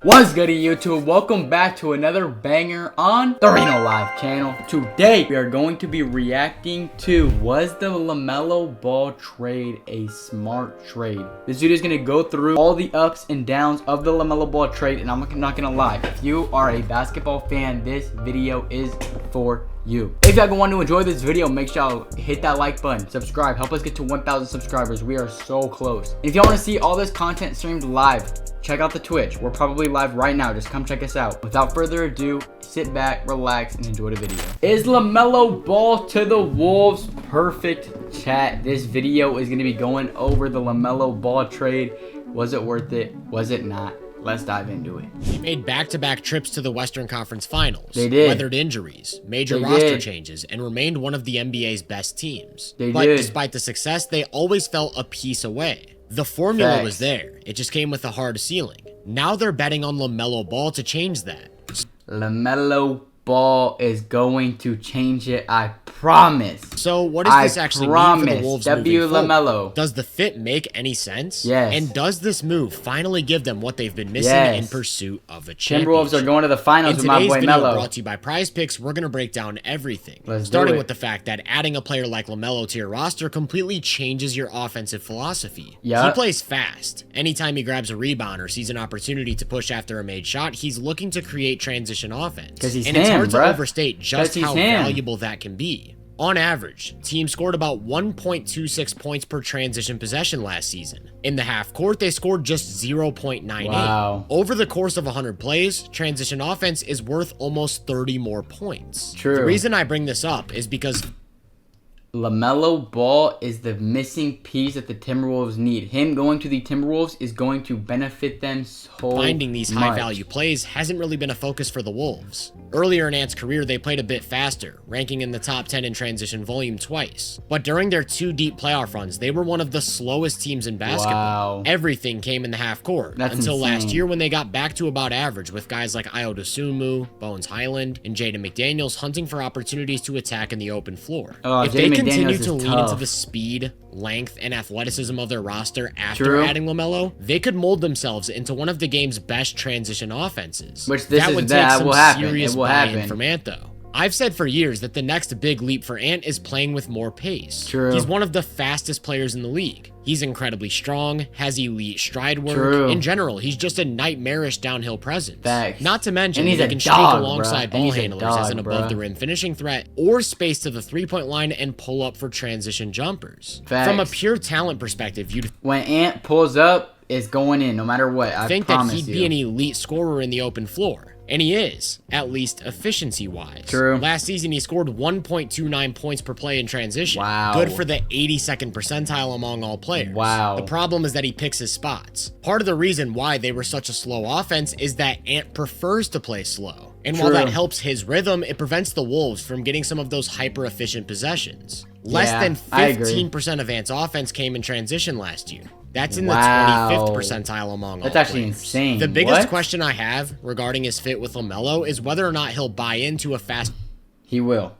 What's good YouTube? Welcome back to another banger on the Reno Live channel. Today we are going to be reacting to, was the LaMelo Ball trade a smart trade? This video is going to go through all the ups and downs of the LaMelo Ball trade, and I'm not going to lie, if you are a basketball fan, this video is for you. If y'all want to enjoy this video, make sure y'all hit that like button, subscribe, help us get to 1,000 subscribers. We are so close. If y'all want to see all this content streamed live, check out the Twitch. We're probably live right now. Just come check us out. Without further ado, sit back, relax, and enjoy the video. Is LaMelo Ball to the Wolves perfect, chat? This video is going to be going over the LaMelo Ball trade. Was it worth it? Was it not? Let's dive into it. They made back-to-back trips to the Western Conference Finals. They did. Weathered injuries, major roster changes, and remained one of the NBA's best teams. But despite the success, they always felt a piece away. The formula was there. It just came with a hard ceiling. Now they're betting on LaMelo Ball to change that. LaMelo Ball is going to change it, I promise. So what does this actually mean for the Wolves moving forward? LaMelo. Does the fit make any sense? Yes. And does this move finally give them what they've been missing in pursuit of a championship? Timberwolves are going to the finals with my boy Melo. Brought to you by Prize Picks, we're going to break down everything. Starting with the fact that adding a player like LaMelo to your roster completely changes your offensive philosophy. He plays fast. Anytime he grabs a rebound or sees an opportunity to push after a made shot, he's looking to create transition offense. And it's hard to overstate just how valuable that can be. On average, teams scored about 1.26 points per transition possession last season. In the half court, they scored just 0.98. Wow. Over the course of 100 plays, transition offense is worth almost 30 more points. True. The reason I bring this up is because LaMelo Ball is the missing piece that the Timberwolves need. Him going to the Timberwolves is going to benefit them so finding these high-value plays hasn't really been a focus for the Wolves. Earlier in Ant's career, they played a bit faster, ranking in the top 10 in transition volume twice. But during their two deep playoff runs, they were one of the slowest teams in basketball. Wow. Everything came in the half court until last year when they got back to about average with guys like Ayo Dosunmu, Bones Highland, and Jaden McDaniels hunting for opportunities to attack in the open floor. If they continue to lean into the speed, length, and athleticism of their roster after adding LaMelo, they could mold themselves into one of the game's best transition offenses. Which that will happen. Serious buy-in from Ant, though. I've said for years that the next big leap for Ant is playing with more pace. He's one of the fastest players in the league. He's incredibly strong, has elite stride work. In general, he's just a nightmarish downhill presence. Not to mention, he can streak alongside ball handlers as an above-the-rim finishing threat or space to the three-point line and pull up for transition jumpers. From a pure talent perspective, when Ant pulls up, it's going in no matter what. I think that he'd be an elite scorer in the open floor. And he is, at least efficiency-wise. Last season, he scored 1.29 points per play in transition. Good for the 82nd percentile among all players. The problem is that he picks his spots. Part of the reason why they were such a slow offense is that Ant prefers to play slow. And while that helps his rhythm, it prevents the Wolves from getting some of those hyper-efficient possessions. Less than 15% of Ant's offense came in transition last year. That's in the 25th percentile among all players. That's actually insane. The biggest question I have regarding his fit with LaMelo is whether or not he'll buy into a fast... He will.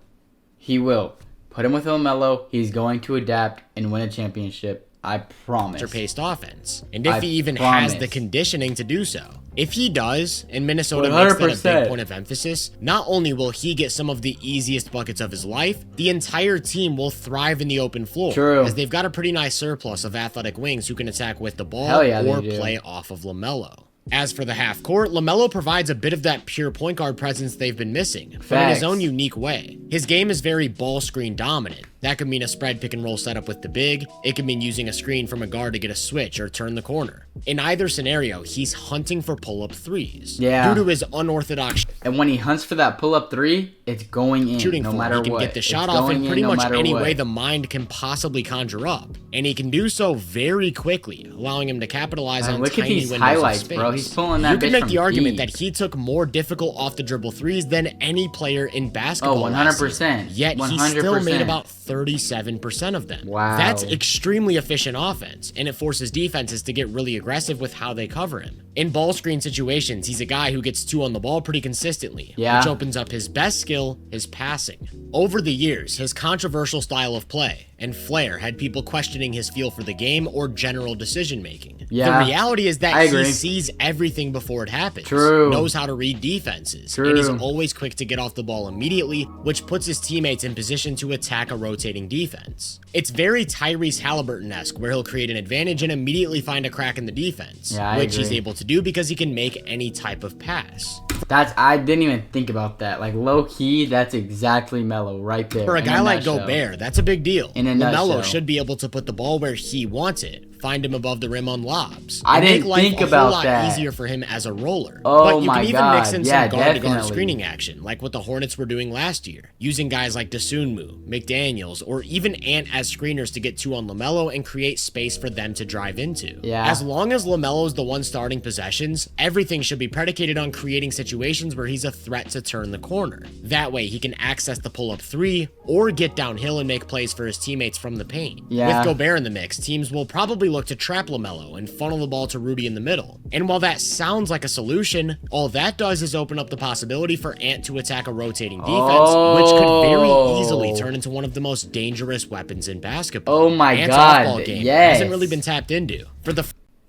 He will. Put him with LaMelo. He's going to adapt and win a championship. I promise. ...paced offense. And if he even has the conditioning to do so. If he does, and Minnesota makes that a big point of emphasis, not only will he get some of the easiest buckets of his life, the entire team will thrive in the open floor. As they've got a pretty nice surplus of athletic wings who can attack with the ball or play off of LaMelo. As for the half court, LaMelo provides a bit of that pure point guard presence they've been missing, but in his own unique way. His game is very ball screen dominant. That could mean a spread pick and roll setup with the big. It could mean using a screen from a guard to get a switch or turn the corner. In either scenario, he's hunting for pull-up threes. Due to his unorthodox... And when he hunts for that pull-up three, it's going in no matter what. He can get the shot off in pretty much any way the mind can possibly conjure up. And he can do so very quickly, allowing him to capitalize on tiny windows of space. Bro. He's pulling that. You can make the argument that he took more difficult off-the-dribble threes than any player in basketball. 100%. Yet he still made about 37% of them. That's extremely efficient offense, and it forces defenses to get really aggressive with how they cover him. In ball screen situations, he's a guy who gets two on the ball pretty consistently, which opens up his best skill, his passing. Over the years, his controversial style of play and flair had people questioning his feel for the game or general decision-making. Yeah, the reality is that he sees everything before it happens, knows how to read defenses, and is always quick to get off the ball immediately, which puts his teammates in position to attack a rotating defense. It's very Tyrese Halliburton-esque, where he'll create an advantage and immediately find a crack in the defense, which he's able to do because he can make any type of pass. I didn't even think about that. Like, low-key, that's exactly Melo right there. For a guy like Gobert, that's a big deal. LaMelo should be able to put the ball where he wants it, find him above the rim on lobs. I didn't think about that. Make life a whole lot easier for him as a roller. Oh, but you can even mix in some guard-to-guard definitely. screening action, like what the Hornets were doing last year, using guys like Dosunmu, McDaniels, or even Ant as screeners to get two on LaMelo and create space for them to drive into. As long as LaMelo's the one starting possessions, everything should be predicated on creating situations where he's a threat to turn the corner. That way, he can access the pull-up three or get downhill and make plays for his teammates from the paint. With Gobert in the mix, teams will probably look to trap LaMelo and funnel the ball to Rudy in the middle. And while that sounds like a solution, all that does is open up the possibility for Ant to attack a rotating defense, which could very easily turn into one of the most dangerous weapons in basketball. Oh my Ant's God, off-ball game hasn't really been tapped into.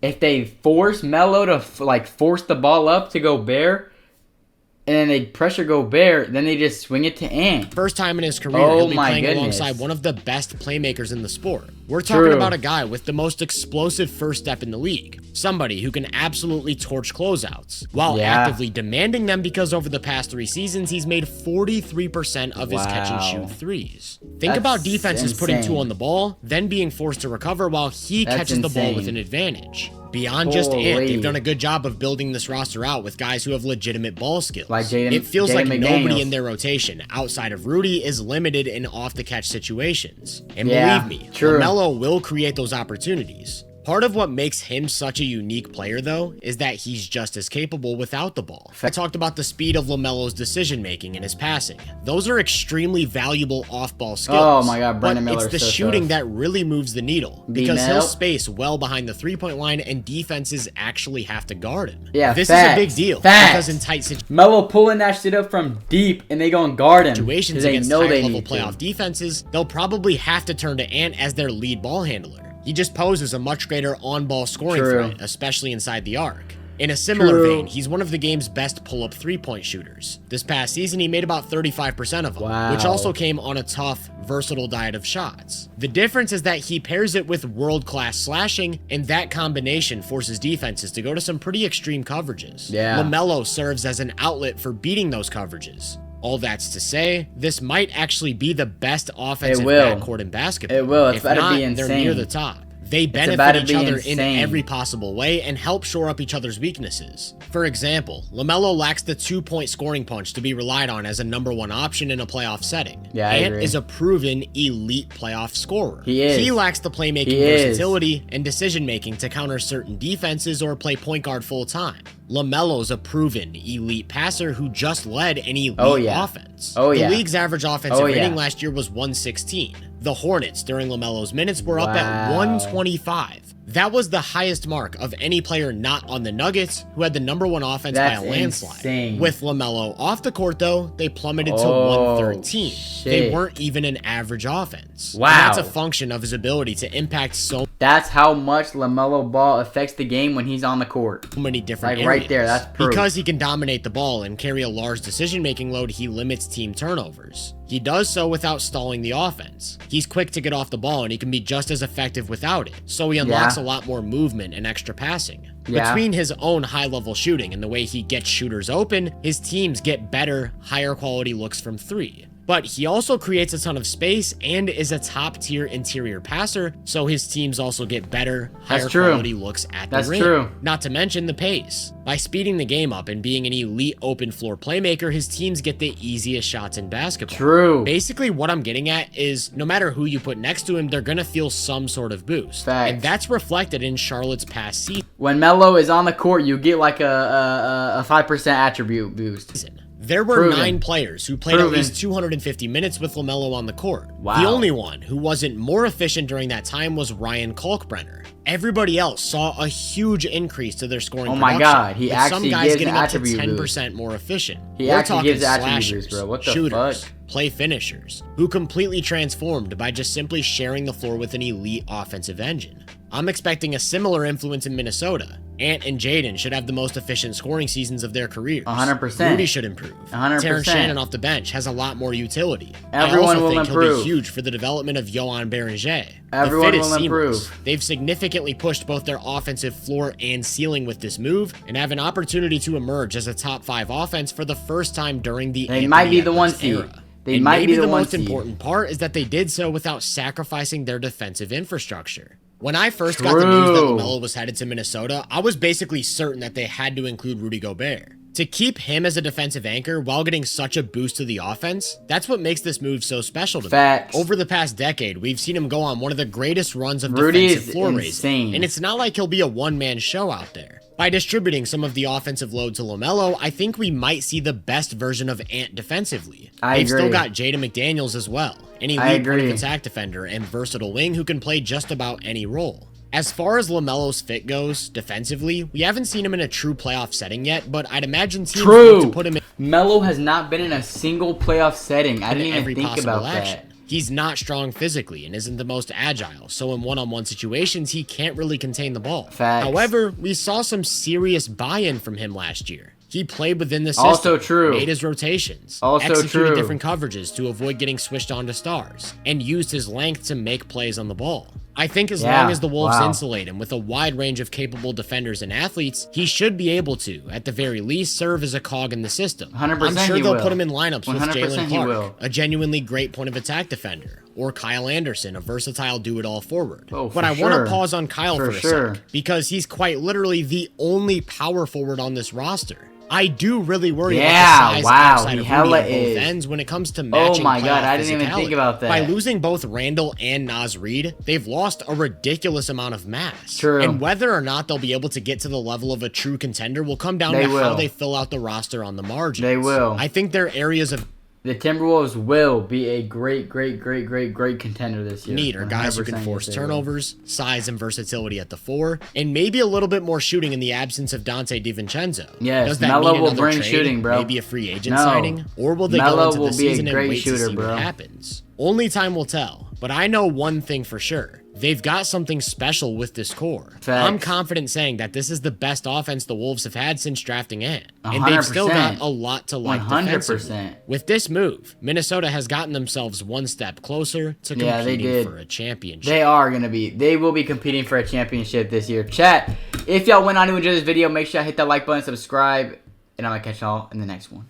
If they force Melo to force the ball up to Gobert, and then they pressure Gobert, then they just swing it to Ant. First time in his career, he'll be playing alongside one of the best playmakers in the sport. We're talking about a guy with the most explosive first step in the league. Somebody who can absolutely torch closeouts, while actively demanding them because over the past 3 seasons, he's made 43% of his catch-and-shoot threes. Think about defenses putting 2 on the ball, then being forced to recover while he catches the ball with an advantage. Beyond just Ant, they've done a good job of building this roster out with guys who have legitimate ball skills. It feels like nobody in their rotation, outside of Rudy, is limited in off-the-catch situations. And believe me, LaMelo will create those opportunities. Part of what makes him such a unique player, though, is that he's just as capable without the ball. I talked about the speed of LaMelo's decision-making and his passing. Those are extremely valuable off-ball skills. Oh my God, Brandon Miller. But it's the shooting that really moves the needle, because he'll space well behind the three-point line and defenses actually have to guard him. This is a big deal, because in tight situations, Melo pulling that shit up from deep and they go and guard him. Situations against high-level playoff defenses, they'll probably have to turn to Ant as their lead ball handler. He just poses a much greater on-ball scoring threat, especially inside the arc. In a similar vein, he's one of the game's best pull-up three-point shooters. This past season, he made about 35% of them, which also came on a tough, versatile diet of shots. The difference is that he pairs it with world-class slashing, and that combination forces defenses to go to some pretty extreme coverages. LaMelo serves as an outlet for beating those coverages. All that's to say, this might actually be the best offensive backcourt in basketball. It will. It's about to be insane. They're near the top. They benefit each other in every possible way and help shore up each other's weaknesses. For example, LaMelo lacks the two-point scoring punch to be relied on as a #1 option in a playoff setting. Ant is a proven elite playoff scorer. He lacks the playmaking versatility and decision-making to counter certain defenses or play point guard full-time. LaMelo's a proven elite passer who just led an elite offense. The league's average offensive rating last year was 116. The Hornets during LaMelo's minutes were up at 125. That was the highest mark of any player not on the Nuggets, who had the #1 offense by a landslide. Insane. With LaMelo off the court, though, they plummeted to 113. They weren't even an average offense. And that's a function of his ability to impact so That's how much LaMelo Ball affects the game when he's on the court. many different areas. Right there, that's proof. Because he can dominate the ball and carry a large decision-making load, he limits team turnovers. He does so without stalling the offense. He's quick to get off the ball and he can be just as effective without it, so he unlocks a lot more movement and extra passing. Between his own high-level shooting and the way he gets shooters open, his teams get better, higher quality looks from 3. But he also creates a ton of space and is a top-tier interior passer, so his teams also get better, higher quality looks at the rim. Not to mention the pace. By speeding the game up and being an elite open floor playmaker, his teams get the easiest shots in basketball. Basically, what I'm getting at is no matter who you put next to him, they're gonna feel some sort of boost. And that's reflected in Charlotte's past season. When Melo is on the court, you get like a 5% attribute boost. There were 9 players who played at least 250 minutes with LaMelo on the court. The only one who wasn't more efficient during that time was Ryan Kalkbrenner. Everybody else saw a huge increase to their scoring production. Oh my God, he actually some guys gives getting up to attribute 10% more efficient. He actually gives attribute boost, bro. What the fuck? play finishers, who completely transformed by just simply sharing the floor with an elite offensive engine. I'm expecting a similar influence in Minnesota. Ant and Jaden should have the most efficient scoring seasons of their careers. 100%. Rudy should improve. 100%. Terrence Shannon off the bench has a lot more utility. Everyone will think improve. He'll be huge for the development of Yohan Beringer. Everyone the fit will is improve. Seamless. They've significantly pushed both their offensive floor and ceiling with this move, and have an opportunity to emerge as a top 5 offense for the first time during the They might be the Edwards one seed. era. They and might maybe be the most one seed. important part is that they did so without sacrificing their defensive infrastructure. When I first got the news that LaMelo was headed to Minnesota, I was basically certain that they had to include Rudy Gobert. To keep him as a defensive anchor while getting such a boost to the offense, that's what makes this move so special to me. Over the past decade, we've seen him go on one of the greatest runs of defensive floor raising, and it's not like he'll be a one-man show out there. By distributing some of the offensive load to LaMelo, I think we might see the best version of Ant defensively. They've still got Jaden McDaniels as well, an elite point of attack defender and versatile wing who can play just about any role. As far as LaMelo's fit goes, defensively, we haven't seen him in a true playoff setting yet, but I'd imagine teams look to put him in. Melo has not been in a single playoff setting. I didn't even think about that. He's not strong physically and isn't the most agile, so in one-on-one situations, he can't really contain the ball. However, we saw some serious buy-in from him last year. He played within the system, made his rotations, executed different coverages to avoid getting switched onto stars, and used his length to make plays on the ball. I think as long as the Wolves insulate him with a wide range of capable defenders and athletes, he should be able to, at the very least, serve as a cog in the system. 100% I'm sure they'll put him in lineups with 100% Jalen Clark, a genuinely great point of attack defender, or Kyle Anderson, a versatile do-it-all forward. But I want to pause on Kyle for a sec, because he's quite literally the only power forward on this roster. I do really worry about the size outside of Rudy on both ends when it comes to matching. Oh my god, I didn't even think about that. By losing both Randall and Naz Reid, they've lost a ridiculous amount of mass. And whether or not they'll be able to get to the level of a true contender will come down to how they fill out the roster on the margins. They will. I think there are areas of the Timberwolves will be a great contender this year. Need are guys who can force turnovers, size and versatility at the 4, and maybe a little bit more shooting in the absence of Dante DiVincenzo. Yes, does that Melo mean will bring trade, shooting, bro. Maybe a free agent signing, or will they go into the season and wait to see what happens? Only time will tell. But I know one thing for sure. They've got something special with this core. I'm confident saying that this is the best offense the Wolves have had since drafting Ant. And they've still got a lot to like defensively. With this move, Minnesota has gotten themselves one step closer to competing for a championship. They will be competing for a championship this year. Chat, if y'all went on to enjoy this video, make sure y'all hit that like button, subscribe, and I'm going to catch y'all in the next one.